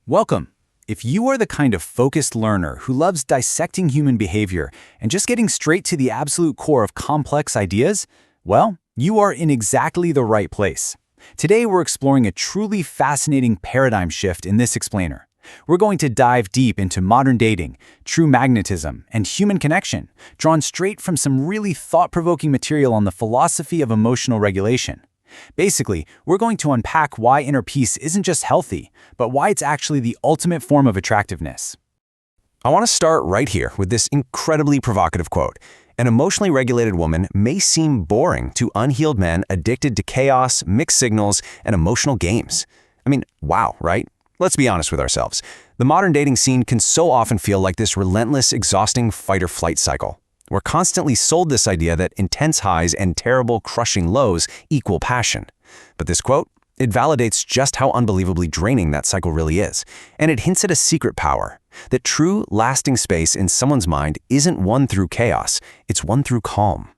Welcome. If you are the kind of focused learner who loves dissecting human behavior and just getting straight to the absolute core of complex ideas, well, you are in exactly the right place. Today, we're exploring a truly fascinating paradigm shift in this explainer. We're going to dive deep into modern dating, true magnetism, and human connection, drawn straight from some really thought-provoking material on the philosophy of emotional regulation. Basically, we're going to unpack why inner peace isn't just healthy, but why it's actually the ultimate form of attractiveness. I want to start right here with this incredibly provocative quote. An emotionally regulated woman may seem boring to unhealed men addicted to chaos, mixed signals, and emotional games. I mean, wow, right? Let's be honest with ourselves. The modern dating scene can so often feel like this relentless, exhausting fight-or-flight cycle. We're constantly sold this idea that intense highs and terrible, crushing lows equal passion. But this quote, it validates just how unbelievably draining that cycle really is. And it hints at a secret power, that true, lasting space in someone's mind isn't won through chaos, it's won through calm.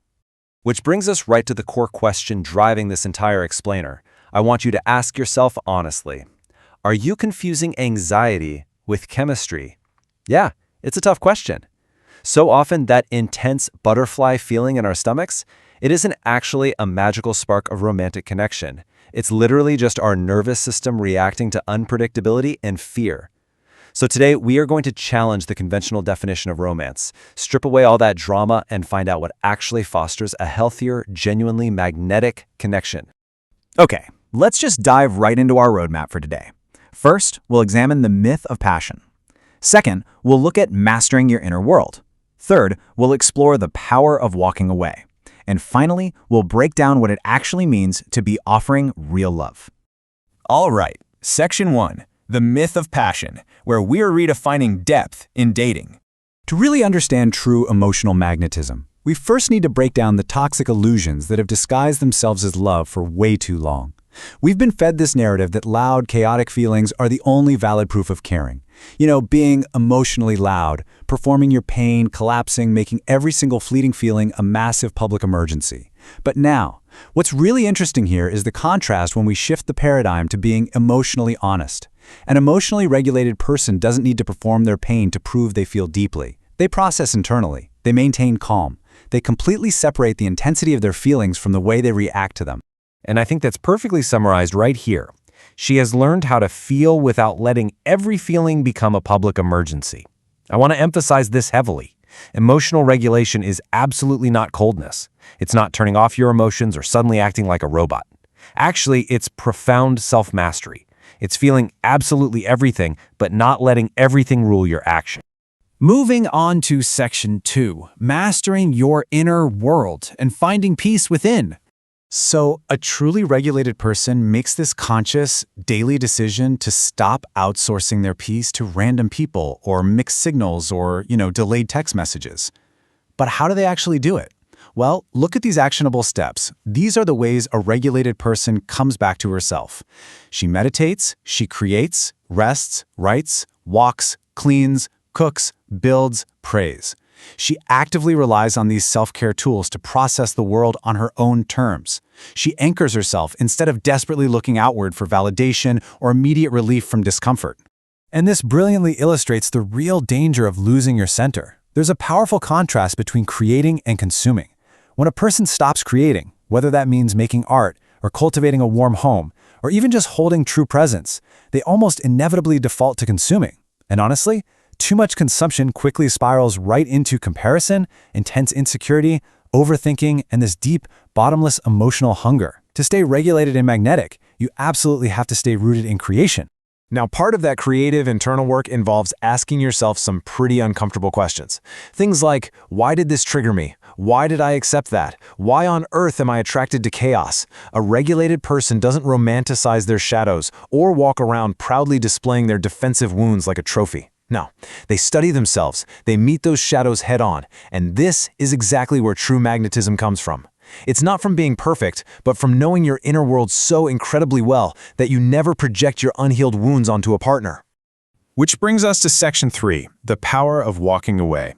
Which brings us right to the core question driving this entire explainer. I want you to ask yourself honestly, are you confusing anxiety with chemistry? Yeah, it's a tough question. So often, that intense butterfly feeling in our stomachs, it isn't actually a magical spark of romantic connection. It's literally just our nervous system reacting to unpredictability and fear. So today, we are going to challenge the conventional definition of romance, strip away all that drama, and find out what actually fosters a healthier, genuinely magnetic connection. Okay, let's just dive right into our roadmap for today. First, we'll examine the myth of passion. Second, we'll look at mastering your inner world. Third, we'll explore the power of walking away. And finally, we'll break down what it actually means to be offering real love. All right, Section 1, the myth of passion, where we're redefining depth in dating. To really understand true emotional magnetism, we first need to break down the toxic illusions that have disguised themselves as love for way too long. We've been fed this narrative that loud, chaotic feelings are the only valid proof of caring. Being emotionally loud, performing your pain, collapsing, making every single fleeting feeling a massive public emergency. But now, what's really interesting here is the contrast when we shift the paradigm to being emotionally honest. An emotionally regulated person doesn't need to perform their pain to prove they feel deeply. They process internally. They maintain calm. They completely separate the intensity of their feelings from the way they react to them. And I think that's perfectly summarized right here. She has learned how to feel without letting every feeling become a public emergency. I want to emphasize this heavily. Emotional regulation is absolutely not coldness. It's not turning off your emotions or suddenly acting like a robot. Actually, it's profound self-mastery. It's feeling absolutely everything, but not letting everything rule your action. Moving on to Section 2, mastering your inner world and finding peace within. So, a truly regulated person makes this conscious, daily decision to stop outsourcing their peace to random people or mixed signals or, delayed text messages. But how do they actually do it? Well, look at these actionable steps. These are the ways a regulated person comes back to herself. She meditates, she creates, rests, writes, walks, cleans, cooks, builds, prays. She actively relies on these self-care tools to process the world on her own terms. She anchors herself instead of desperately looking outward for validation or immediate relief from discomfort. And this brilliantly illustrates the real danger of losing your center. There's a powerful contrast between creating and consuming. When a person stops creating, whether that means making art or cultivating a warm home, or even just holding true presence, they almost inevitably default to consuming. And honestly, too much consumption quickly spirals right into comparison, intense insecurity, overthinking, and this deep, bottomless emotional hunger. To stay regulated and magnetic, you absolutely have to stay rooted in creation. Now, part of that creative internal work involves asking yourself some pretty uncomfortable questions. Things like, why did this trigger me? Why did I accept that? Why on earth am I attracted to chaos? A regulated person doesn't romanticize their shadows or walk around proudly displaying their defensive wounds like a trophy. No, they study themselves, they meet those shadows head on, and this is exactly where true magnetism comes from. It's not from being perfect, but from knowing your inner world so incredibly well that you never project your unhealed wounds onto a partner. Which brings us to Section 3, the power of walking away.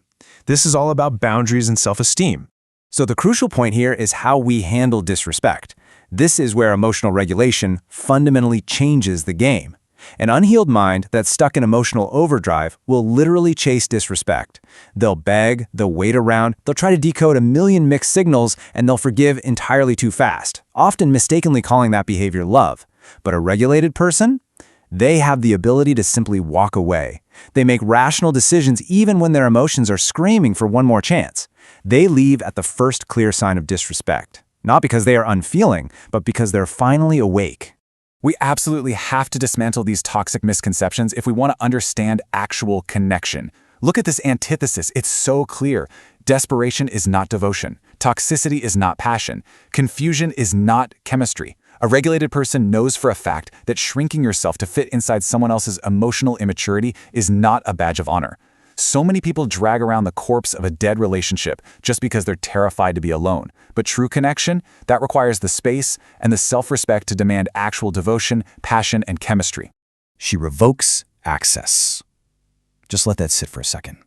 This is all about boundaries and self-esteem. So the crucial point here is how we handle disrespect. This is where emotional regulation fundamentally changes the game. An unhealed mind that's stuck in emotional overdrive will literally chase disrespect. They'll beg, they'll wait around, they'll try to decode a million mixed signals, and they'll forgive entirely too fast, often mistakenly calling that behavior love. But a regulated person? They have the ability to simply walk away. They make rational decisions even when their emotions are screaming for one more chance. They leave at the first clear sign of disrespect. Not because they are unfeeling, but because they're finally awake. We absolutely have to dismantle these toxic misconceptions if we want to understand actual connection. Look at this antithesis. It's so clear. Desperation is not devotion. Toxicity is not passion. Confusion is not chemistry. A regulated person knows for a fact that shrinking yourself to fit inside someone else's emotional immaturity is not a badge of honor. So many people drag around the corpse of a dead relationship just because they're terrified to be alone. But true connection, that requires the space and the self-respect to demand actual devotion, passion, and chemistry. She revokes access. Just let that sit for a second.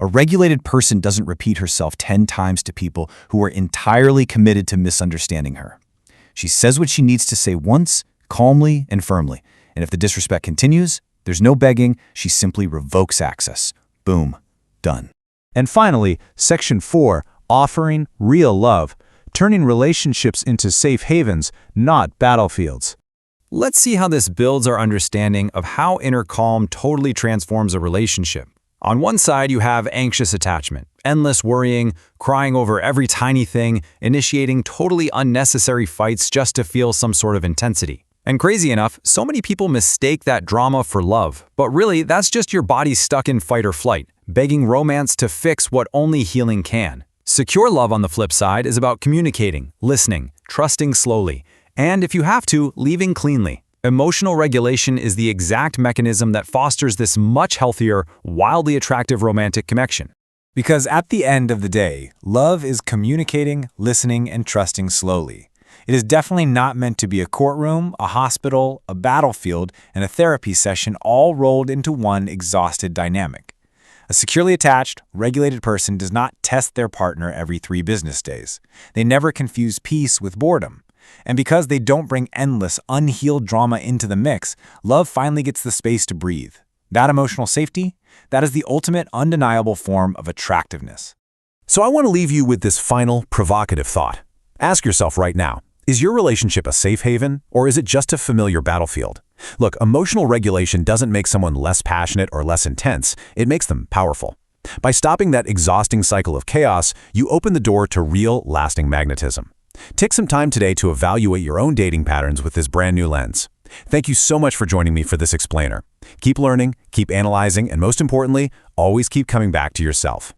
A regulated person doesn't repeat herself 10 times to people who are entirely committed to misunderstanding her. She says what she needs to say once, calmly and firmly. And if the disrespect continues, there's no begging, she simply revokes access. Boom. Done. And finally, Section 4, offering real love, turning relationships into safe havens, not battlefields. Let's see how this builds our understanding of how inner calm totally transforms a relationship. On one side, you have anxious attachment, endless worrying, crying over every tiny thing, initiating totally unnecessary fights just to feel some sort of intensity. And crazy enough, so many people mistake that drama for love. But really, that's just your body stuck in fight or flight, begging romance to fix what only healing can. Secure love, on the flip side, is about communicating, listening, trusting slowly, and if you have to, leaving cleanly. Emotional regulation is the exact mechanism that fosters this much healthier, wildly attractive romantic connection. Because at the end of the day, love is communicating, listening, and trusting slowly. It is definitely not meant to be a courtroom, a hospital, a battlefield, and a therapy session all rolled into one exhausted dynamic. A securely attached, regulated person does not test their partner every 3 business days. They never confuse peace with boredom. And because they don't bring endless, unhealed drama into the mix, love finally gets the space to breathe. That emotional safety, that is the ultimate undeniable form of attractiveness. So I want to leave you with this final, provocative thought. Ask yourself right now, is your relationship a safe haven, or is it just a familiar battlefield? Look, emotional regulation doesn't make someone less passionate or less intense, it makes them powerful. By stopping that exhausting cycle of chaos, you open the door to real, lasting magnetism. Take some time today to evaluate your own dating patterns with this brand new lens. Thank you so much for joining me for this explainer. Keep learning, keep analyzing, and most importantly, always keep coming back to yourself.